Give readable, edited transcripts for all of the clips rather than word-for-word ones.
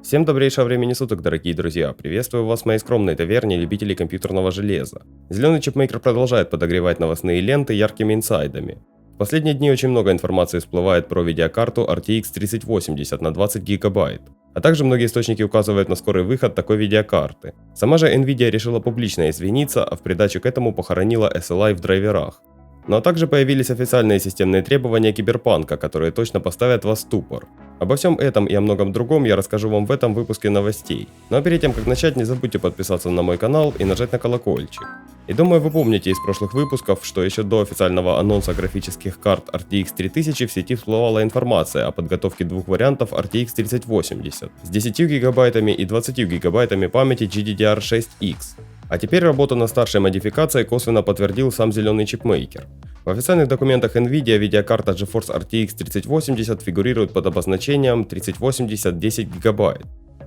Всем добрейшего времени суток, дорогие друзья! Приветствую вас в моей скромной таверне любителей компьютерного железа. Зеленый чипмейкер продолжает подогревать новостные ленты яркими инсайдами. В последние дни очень много информации всплывает про видеокарту RTX 3080 на 20 гигабайт. А также многие источники указывают на скорый выход такой видеокарты. Сама же Nvidia решила публично извиниться, а в придачу к этому похоронила SLI в драйверах. Ну а также появились официальные системные требования Киберпанка, которые точно поставят вас в ступор. Обо всем этом и о многом другом я расскажу вам в этом выпуске новостей. Но перед тем как начать, не забудьте подписаться на мой канал и нажать на колокольчик. И думаю, вы помните из прошлых выпусков, что еще до официального анонса графических карт RTX 3000 в сети всплывала информация о подготовке двух вариантов RTX 3080 с 10 гигабайтами и 20 гигабайтами памяти GDDR6X. А теперь работу над старшей модификацией косвенно подтвердил сам зеленый чипмейкер. В официальных документах Nvidia видеокарта GeForce RTX 3080 фигурирует под обозначением 3080 10 ГБ.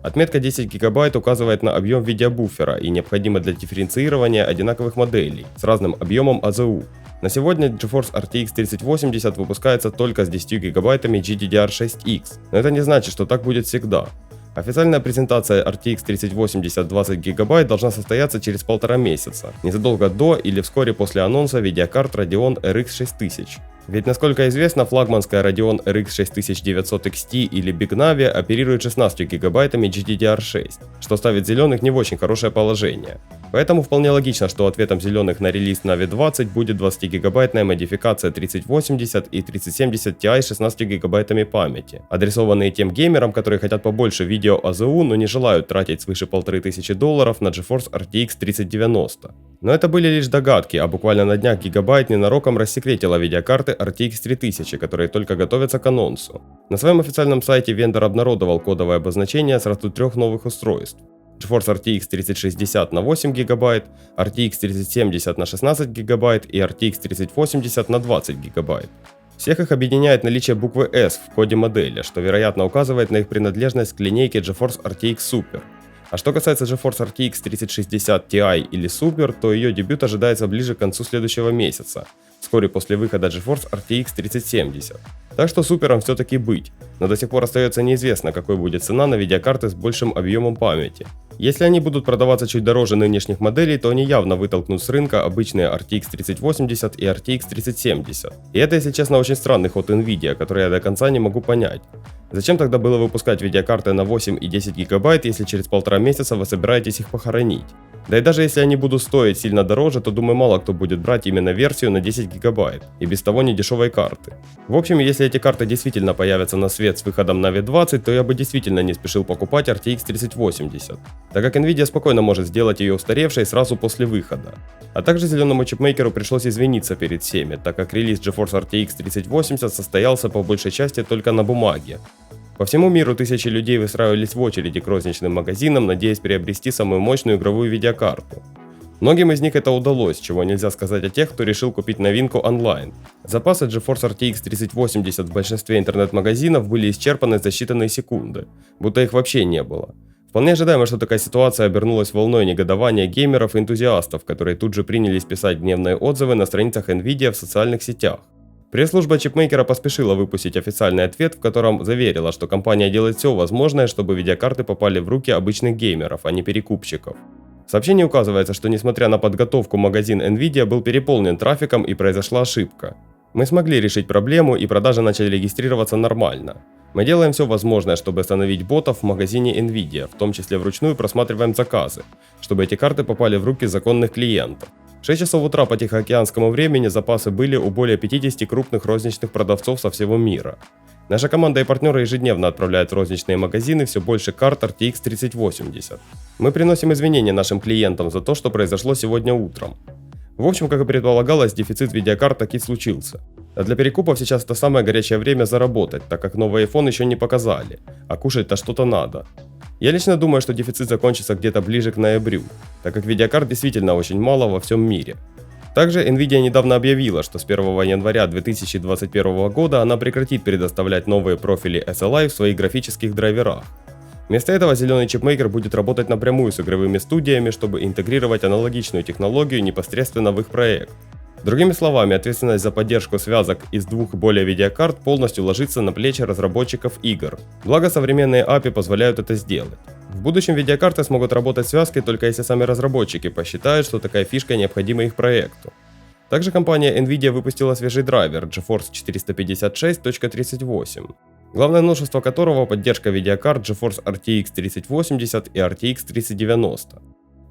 Отметка 10 ГБ указывает на объем видеобуфера и необходима для дифференцирования одинаковых моделей с разным объемом АЗУ. На сегодня GeForce RTX 3080 выпускается только с 10 гигабайтами GDDR6X, но это не значит, что так будет всегда. Официальная презентация RTX 3080 20 ГБ должна состояться через 1,5 месяца, незадолго до или вскоре после анонса видеокарт Radeon RX 6000. Ведь, насколько известно, флагманская Radeon RX 6900 XT или Big Navi оперирует 16 гигабайтами GDDR6, что ставит зеленых не в очень хорошее положение. Поэтому вполне логично, что ответом зеленых на релиз Navi 20 будет 20-гигабайтная модификация 3080 и 3070 Ti с 16 гигабайтами памяти, адресованные тем геймерам, которые хотят побольше видео АЗУ, но не желают тратить свыше $1500 на GeForce RTX 3090. Но это были лишь догадки, а буквально на днях Gigabyte ненароком рассекретила видеокарты RTX 3000, которые только готовятся к анонсу. На своем официальном сайте вендор обнародовал кодовое обозначение сразу 3 новых устройств. GeForce RTX 3060 на 8 ГБ, RTX 3070 на 16 ГБ и RTX 3080 на 20 ГБ. Всех их объединяет наличие буквы S в коде модели, что вероятно указывает на их принадлежность к линейке GeForce RTX Super. А что касается GeForce RTX 3060 Ti или Super, то ее дебют ожидается ближе к концу следующего месяца, вскоре после выхода GeForce RTX 3070. Так что супером все-таки быть, но до сих пор остается неизвестно, какой будет цена на видеокарты с большим объемом памяти. Если они будут продаваться чуть дороже нынешних моделей, то они явно вытолкнут с рынка обычные RTX 3080 и RTX 3070. И это, если честно, очень странный ход Nvidia, который я до конца не могу понять. Зачем тогда было выпускать видеокарты на 8 и 10 гигабайт, если через 1,5 месяца вы собираетесь их похоронить? Да и даже если они будут стоить сильно дороже, то думаю, мало кто будет брать именно версию на 10 гигабайт и без того недешевой карты. В общем, если эти карты действительно появятся на свет с выходом Navi 20, то я бы действительно не спешил покупать RTX 3080, так как Nvidia спокойно может сделать ее устаревшей сразу после выхода. А также зеленому чипмейкеру пришлось извиниться перед всеми, так как релиз GeForce RTX 3080 состоялся по большей части только на бумаге. По всему миру тысячи людей выстраивались в очереди к розничным магазинам, надеясь приобрести самую мощную игровую видеокарту. Многим из них это удалось, чего нельзя сказать о тех, кто решил купить новинку онлайн. Запасы GeForce RTX 3080 в большинстве интернет-магазинов были исчерпаны за считанные секунды, будто их вообще не было. Вполне ожидаемо, что такая ситуация обернулась волной негодования геймеров и энтузиастов, которые тут же принялись писать гневные отзывы на страницах Nvidia в социальных сетях. Пресс-служба чипмейкера поспешила выпустить официальный ответ, в котором заверила, что компания делает все возможное, чтобы видеокарты попали в руки обычных геймеров, а не перекупщиков. В сообщении указывается, что несмотря на подготовку, магазин Nvidia был переполнен трафиком и произошла ошибка. Мы смогли решить проблему и продажи начали регистрироваться нормально. Мы делаем все возможное, чтобы остановить ботов в магазине Nvidia, в том числе вручную просматриваем заказы, чтобы эти карты попали в руки законных клиентов. В 6 часов утра по тихоокеанскому времени запасы были у более 50 крупных розничных продавцов со всего мира. Наша команда и партнеры ежедневно отправляют в розничные магазины все больше карт RTX 3080. Мы приносим извинения нашим клиентам за то, что произошло сегодня утром. В общем, как и предполагалось, дефицит видеокарт таки случился. А для перекупов сейчас это самое горячее время заработать, так как новый iPhone еще не показали, а кушать-то что-то надо. Я лично думаю, что дефицит закончится где-то ближе к ноябрю, так как видеокарт действительно очень мало во всем мире. Также Nvidia недавно объявила, что с 1 января 2021 года она прекратит предоставлять новые профили SLI в своих графических драйверах. Вместо этого зеленый чипмейкер будет работать напрямую с игровыми студиями, чтобы интегрировать аналогичную технологию непосредственно в их проект. Другими словами, ответственность за поддержку связок из 2 и более видеокарт полностью ложится на плечи разработчиков игр. Благо современные API позволяют это сделать. В будущем видеокарты смогут работать связкой только если сами разработчики посчитают, что такая фишка необходима их проекту. Также компания Nvidia выпустила свежий драйвер GeForce 456.38, главное новшество которого поддержка видеокарт GeForce RTX 3080 и RTX 3090.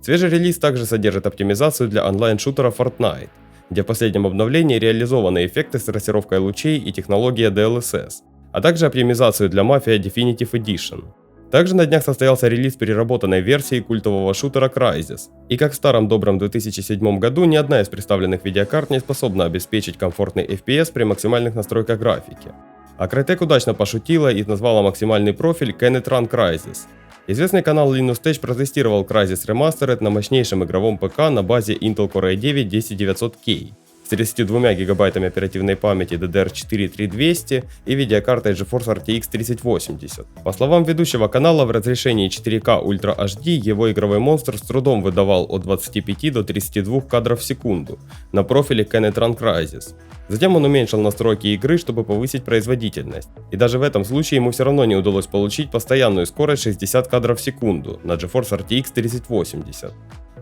Свежий релиз также содержит оптимизацию для онлайн-шутера Fortnite, где в последнем обновлении реализованы эффекты с трассировкой лучей и технология DLSS, а также оптимизацию для Mafia Definitive Edition. Также на днях состоялся релиз переработанной версии культового шутера Crysis, и как в старом добром 2007 году ни одна из представленных видеокарт не способна обеспечить комфортный FPS при максимальных настройках графики. А Crytek удачно пошутила и назвала максимальный профиль Can It Run Crysis. Известный канал Linus Tech протестировал Crysis Remastered на мощнейшем игровом ПК на базе Intel Core i9-10900K с 32 гигабайтами оперативной памяти DDR4 3200 и видеокартой GeForce RTX 3080. По словам ведущего канала, в разрешении 4К Ultra HD его игровой монстр с трудом выдавал от 25 до 32 кадров в секунду на профиле Can It Run Crysis. Затем он уменьшил настройки игры, чтобы повысить производительность. И даже в этом случае ему все равно не удалось получить постоянную скорость 60 кадров в секунду на GeForce RTX 3080.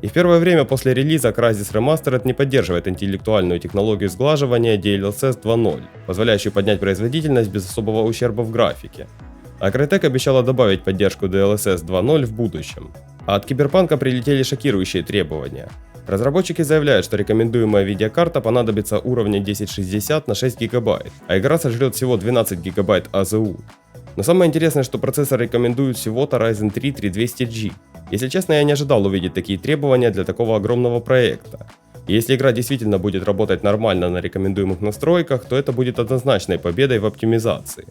И в первое время после релиза Crysis Remastered не поддерживает интеллектуальную технологию сглаживания DLSS 2.0, позволяющую поднять производительность без особого ущерба в графике. А Crytek обещала добавить поддержку DLSS 2.0 в будущем. А от Киберпанка прилетели шокирующие требования. Разработчики заявляют, что рекомендуемая видеокарта понадобится уровня 1060 на 6 ГБ, а игра сожрет всего 12 ГБ АЗУ. Но самое интересное, что процессор рекомендуют всего-то Ryzen 3 3200G. Если честно, я не ожидал увидеть такие требования для такого огромного проекта. И если игра действительно будет работать нормально на рекомендуемых настройках, то это будет однозначной победой в оптимизации.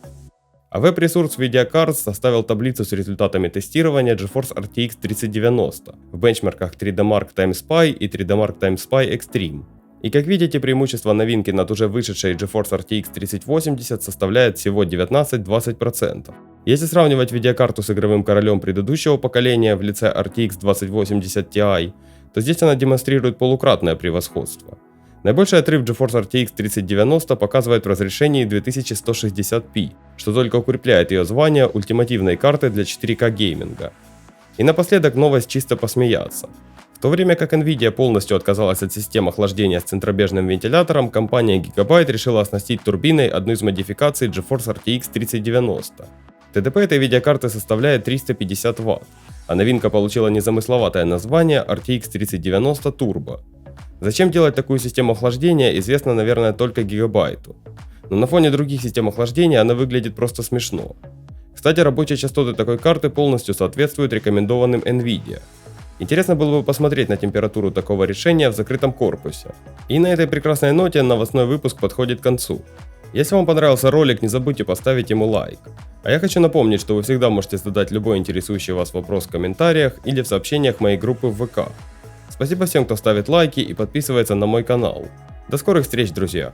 А веб-ресурс Videocards составил таблицу с результатами тестирования GeForce RTX 3090 в бенчмарках 3D Mark Time Spy и 3D Mark Time Spy Extreme. И как видите, преимущество новинки над уже вышедшей GeForce RTX 3080 составляет всего 19-20%. Если сравнивать видеокарту с игровым королем предыдущего поколения в лице RTX 2080 Ti, то здесь она демонстрирует полукратное превосходство. Наибольший отрыв GeForce RTX 3090 показывает в разрешении 2160p, что только укрепляет ее звание ультимативной карты для 4К гейминга. И напоследок новость чисто посмеяться. В то время как Nvidia полностью отказалась от систем охлаждения с центробежным вентилятором, компания Gigabyte решила оснастить турбиной одну из модификаций GeForce RTX 3090. ТДП этой видеокарты составляет 350 Вт, а новинка получила незамысловатое название RTX 3090 Turbo. Зачем делать такую систему охлаждения, известно, наверное, только Гигабайту. Но на фоне других систем охлаждения она выглядит просто смешно. Кстати, рабочие частоты такой карты полностью соответствуют рекомендованным Nvidia. Интересно было бы посмотреть на температуру такого решения в закрытом корпусе. И на этой прекрасной ноте новостной выпуск подходит к концу. Если вам понравился ролик, не забудьте поставить ему лайк. А я хочу напомнить, что вы всегда можете задать любой интересующий вас вопрос в комментариях или в сообщениях моей группы в ВК. Спасибо всем, кто ставит лайки и подписывается на мой канал. До скорых встреч, друзья!